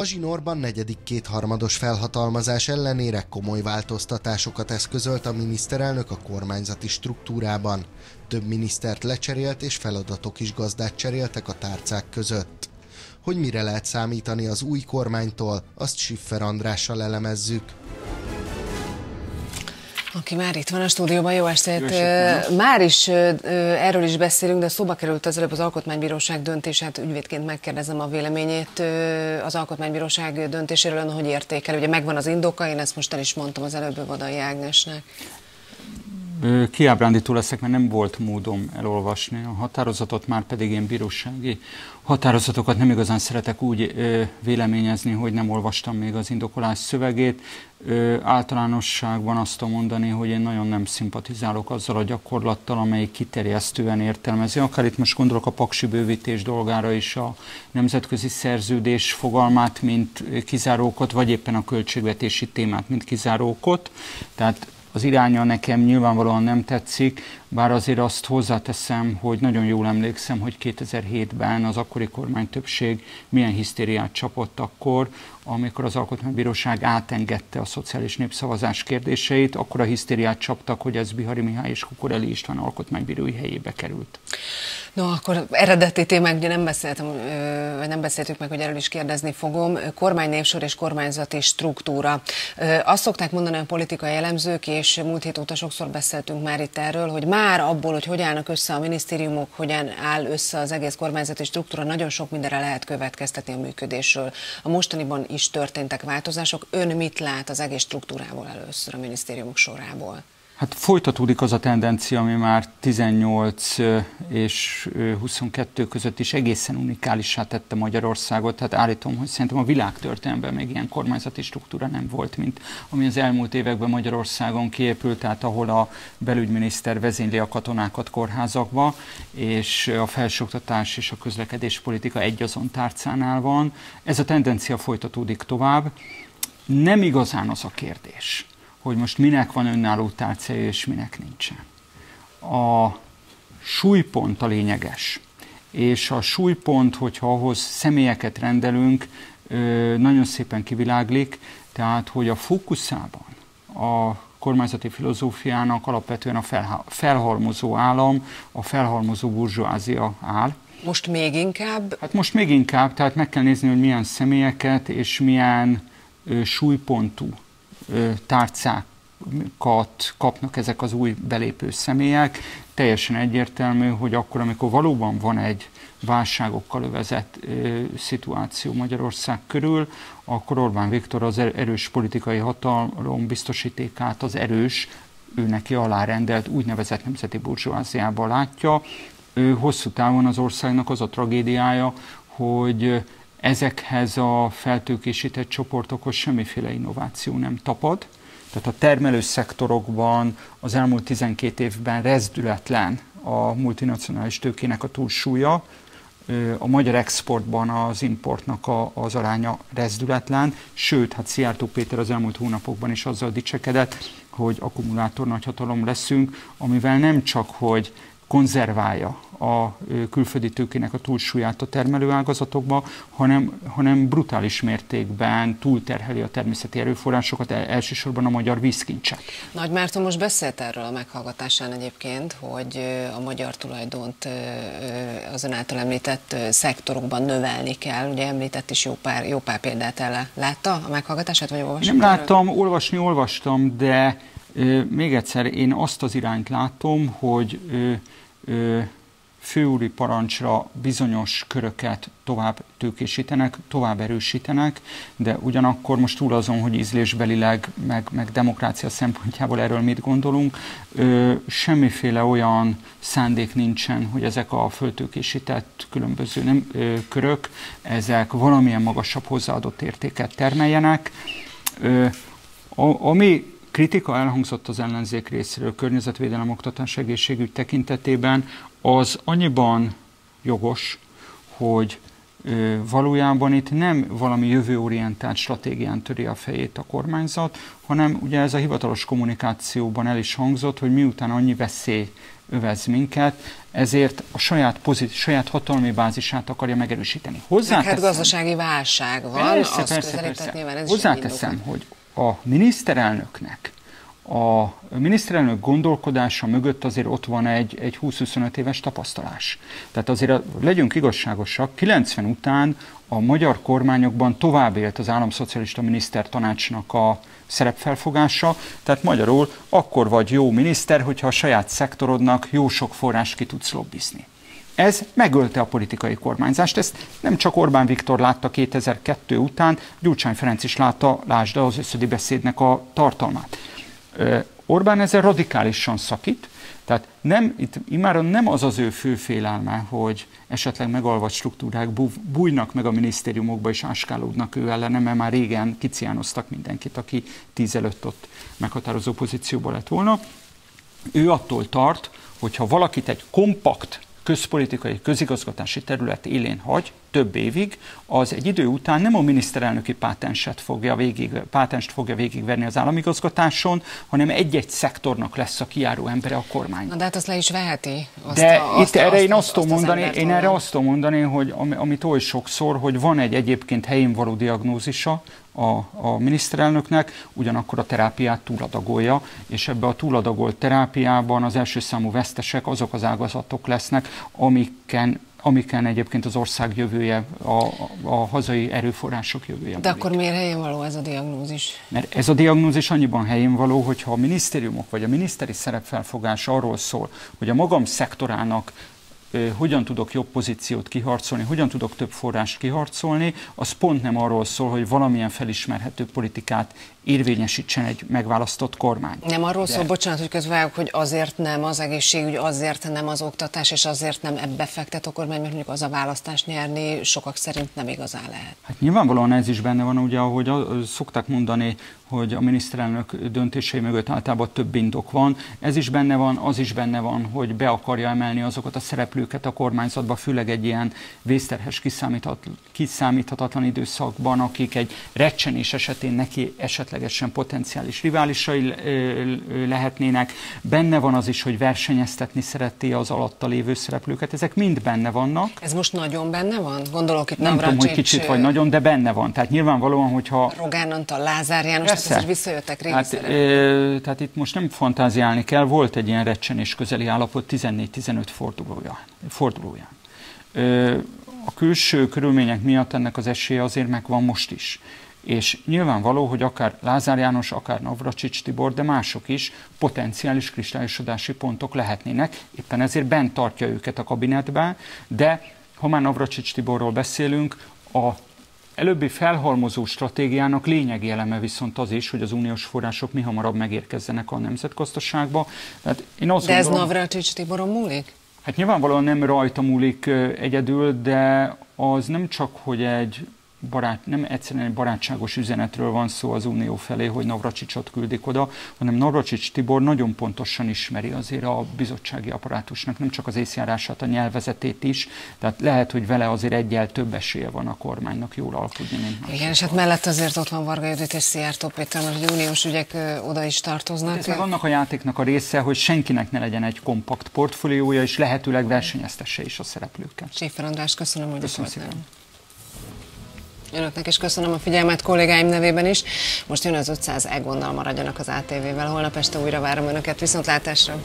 A zsinórban negyedik kétharmados felhatalmazás ellenére komoly változtatásokat eszközölt a miniszterelnök a kormányzati struktúrában. Több minisztert lecserélt és feladatok is gazdát cseréltek a tárcák között. Hogy mire lehet számítani az új kormánytól, azt Schiffer Andrással elemezzük. Aki már itt van a stúdióban, jó estét! Már is erről is beszélünk, de szóba került az előbb az Alkotmánybíróság döntését, ügyvédként megkérdezem a véleményét az Alkotmánybíróság döntéséről, hogy értékel. Ugye megvan az indoka, én ezt most el is mondtam az előbb Vadai Ágnesnek. Kiábrándító leszek, mert nem volt módom elolvasni a határozatot, már pedig én bírósági határozatokat nem igazán szeretek úgy véleményezni, hogy nem olvastam még az indokolás szövegét. Általánosságban azt tudom mondani, hogy én nagyon nem szimpatizálok azzal a gyakorlattal, amelyik kiterjesztően értelmezi. Akár itt most gondolok a paksi bővítés dolgára is, a nemzetközi szerződés fogalmát, mint kizárókot, vagy éppen a költségvetési témát, mint kizárókot. Tehát az iránya nekem nyilvánvalóan nem tetszik, bár azért azt hozzáteszem, hogy nagyon jól emlékszem, hogy 2007-ben az akkori kormánytöbbség milyen hisztériát csapott akkor, amikor az Alkotmánybíróság átengedte a szociális népszavazás kérdéseit, akkor a hisztériát csaptak, hogy ez Bihari Mihály és Kukoreli István alkotmánybírói helyébe került. No, akkor eredeti témák, ugye nem beszéltük meg, hogy erről is kérdezni fogom. Kormánynévsor és kormányzati struktúra. Azt szokták mondani a politikai elemzők, és múlt hét óta sokszor beszéltünk már itt erről, hogy már abból, hogy állnak össze a minisztériumok, hogyan áll össze az egész kormányzati struktúra, nagyon sok mindenre lehet következtetni a működésről. A mostaniban is történtek változások. Ön mit lát az egész struktúrából először a minisztériumok sorából? Hát folytatódik az a tendencia, ami már 18 és 22 között is egészen unikálissá tette Magyarországot. Tehát állítom, hogy szerintem a világtörténelemben még ilyen kormányzati struktúra nem volt, mint ami az elmúlt években Magyarországon kiépült, tehát ahol a belügyminiszter vezényli a katonákat kórházakba, és a felsőoktatás és a közlekedéspolitika egyazon tárcánál van. Ez a tendencia folytatódik tovább. Nem igazán az a kérdés, hogy most minek van önálló tárcája, és minek nincsen. A súlypont a lényeges. És a súlypont, hogyha ahhoz személyeket rendelünk, nagyon szépen kiviláglik, tehát, hogy a fókuszában a kormányzati filozófiának alapvetően a felhalmozó állam, a felhalmozó burzsóázia áll. Most még inkább? Hát most még inkább, tehát meg kell nézni, hogy milyen személyeket és milyen súlypontú tárcákat kapnak ezek az új belépő személyek. Teljesen egyértelmű, hogy akkor, amikor valóban van egy válságokkal övezett szituáció Magyarország körül, akkor Orbán Viktor az erős politikai hatalom biztosítékát az erős, ő neki alárendelt úgynevezett nemzeti burzsóáziába látja. Hosszú távon az országnak az a tragédiája, hogy ezekhez a feltőkésített csoportokhoz semmiféle innováció nem tapad. Tehát a termelő szektorokban az elmúlt 12 évben rezdületlen a multinacionális tőkének a túlsúlya, a magyar exportban az importnak az aránya rezdületlen, sőt, hát Szijjártó Péter az elmúlt hónapokban is azzal dicsekedett, hogy akkumulátor nagyhatalom leszünk, amivel nem csak, hogy konzerválja a külföldi tőkének a túlsúlyát a termelőágazatokba, hanem brutális mértékben túlterheli a természeti erőforrásokat, elsősorban a magyar vízkincset. Nagy Márton most beszélt erről a meghallgatásán egyébként, hogy a magyar tulajdont az ön által említett szektorokban növelni kell. Ugye említett is jó pár példát el. Látta a meghallgatását, vagy olvasott? Nem láttam, olvastam, de még egyszer én azt az irányt látom, hogy főúri parancsra bizonyos köröket tovább tőkésítenek, tovább erősítenek, de ugyanakkor most túl azon, hogy ízlésbelileg, meg demokrácia szempontjából erről mit gondolunk, semmiféle olyan szándék nincsen, hogy ezek a föltőkésített különböző körök, ezek valamilyen magasabb hozzáadott értéket termeljenek. Ami kritika elhangzott az ellenzék részéről környezetvédelem, oktatás, egészségügy tekintetében, az annyiban jogos, hogy valójában itt nem valami jövőorientált stratégián töri a fejét a kormányzat, hanem ugye ez a hivatalos kommunikációban el is hangzott, hogy miután annyi veszély övez minket, ezért a saját hatalmi bázisát akarja megerősíteni. Hát gazdasági válság van, persze. Hozzáteszem, hogy a miniszterelnöknek, a miniszterelnök gondolkodása mögött azért ott van egy 20-25 éves tapasztalás. Tehát azért legyünk igazságosak, 90 után a magyar kormányokban tovább élt az államszocialista minisztertanácsnak a szerepfelfogása, tehát magyarul akkor vagy jó miniszter, hogyha a saját szektorodnak jó sok forrást ki tudsz lobbizni. Ez megölte a politikai kormányzást, ezt nem csak Orbán Viktor látta 2002 után, Gyurcsány Ferenc is látta, lásd az összödi beszédnek a tartalmát. Orbán ezzel radikálisan szakít, tehát itt immáron nem az az ő fő félelme, hogy esetleg megalvadt struktúrák bújnak meg a minisztériumokba és áskálódnak ő ellene, mert már régen kiciánoztak mindenkit, aki 10 előtt ott meghatározó pozícióban lett volna. Ő attól tart, hogyha valakit egy kompakt közpolitikai, közigazgatási terület élén hagy több évig, az egy idő után nem a miniszterelnöki pátenst fogja végigverni az államigazgatáson, hanem egy-egy szektornak lesz a kijáró embere a kormány. Na de hát azt le is veheti. Én azt tudom mondani, hogy amit oly sokszor, hogy van egy egyébként helyén való diagnózisa a miniszterelnöknek, ugyanakkor a terápiát túladagolja, és ebbe a túladagolt terápiában az első számú vesztesek azok az ágazatok lesznek, amiken egyébként az ország jövője, a hazai erőforrások jövője. De akkor miért helyén való ez a diagnózis? Mert ez a diagnózis annyiban helyén való, hogyha a minisztériumok vagy a miniszteri szerepfelfogás arról szól, hogy a magam szektorának hogyan tudok jobb pozíciót kiharcolni, hogyan tudok több forrást kiharcolni, az pont nem arról szól, hogy valamilyen felismerhető politikát érvényesítsen egy megválasztott kormány. Nem arról szól, bocsánat, hogy közvágok, hogy azért nem az egészségügy, azért nem az oktatás, és azért nem ebbe fektet a kormány, mert mondjuk az a választást nyerni sokak szerint nem igazán lehet. Hát nyilvánvalóan ez is benne van, ugye, ahogy szokták mondani, hogy a miniszterelnök döntései mögött általában több indok van. Ez is benne van, az is benne van, hogy be akarja emelni azokat a szereplőket a kormányzatba, főleg egy ilyen vészterhes, kiszámíthatatlan időszakban, akik egy recsenés esetén neki esetlegesen potenciális riválisai lehetnének. Benne van az is, hogy versenyeztetni szereti az alatta lévő szereplőket. Ezek mind benne vannak. Ez most nagyon benne van? Gondolok itt nem tudom, hogy kicsit vagy nagyon, de benne van. Tehát nyilvánvalóan, hogyha... Rogán Antal, Lázár János, azért visszajöttek régi tehát itt most nem fantáziálni kell, volt egy ilyen recsenés közeli állapot 14-15 fordulóján. A külső körülmények miatt ennek az esélye azért megvan most is. És nyilvánvaló, hogy akár Lázár János, akár Navracsics Tibor, de mások is potenciális kristályosodási pontok lehetnének, éppen ezért bent tartja őket a kabinetben, de ha már Navracsics Tiborról beszélünk, a előbbi felhalmozó stratégiának lényegi eleme viszont az is, hogy az uniós források mihamarabb megérkezzenek a nemzetgazdaságba. De ez Navracsics Tiboron múlik? Hát nyilvánvalóan nem rajta múlik egyedül, de az nem csak, hogy nem egyszerűen egy barátságos üzenetről van szó az Unió felé, hogy Navracsicsot küldik oda, hanem Navracsics Tibor nagyon pontosan ismeri azért a bizottsági apparátusnak, nem csak az észjárását, a nyelvezetét is, tehát lehet, hogy vele azért egyel több esélye van a kormánynak jól alkudni, mint más. Igen, és hát mellett azért ott van Varga Judit és Szijjártó Péter, mert hogy uniós ügyek oda is tartoznak. Ez meg annak a játéknak a része, hogy senkinek ne legyen egy kompakt portfóliója, és lehetőleg versenyeztesse is a szereplőket. Schäfer András, köszönöm, hogy itt volt velem. Önöknek is köszönöm a figyelmet kollégáim nevében is. Most jön az 500 Egonnal, maradjanak az ATV-vel. Holnap este újra várom Önöket, viszontlátásra!